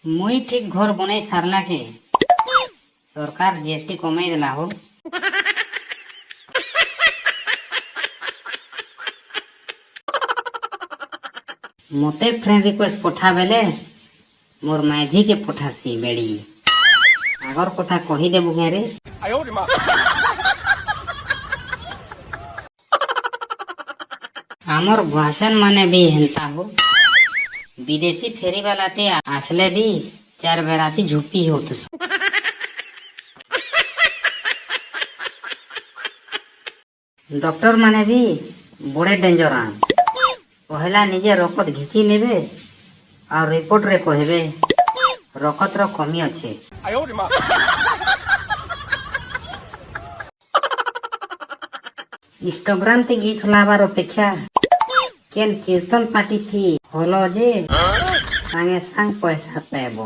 मुई ठीक घर बने सारला के सरकार जीएसटी कमाई देला हो। मते फ्रेंड रिक्वेस्ट पठा बेले मोर माझी के पठासी बेड़ी आगर कथा कही देबु हे रे। आमर भाषण माने भी हेंता हो। विदेशी फेरी वाला टे आसले भी चार बेराती झुपी हो तो डॉक्टर माने भी बड़े डेंजर आन पहला निजे रकत घिची नेबे और रिपोर्ट रे कहबे रकत रो कमी अच्छे। इंस्टाग्राम ते गीत लाबार अपेक्षा केन कीर्तन पार्टी थी हलो जे संगे संग पैसा पाबो।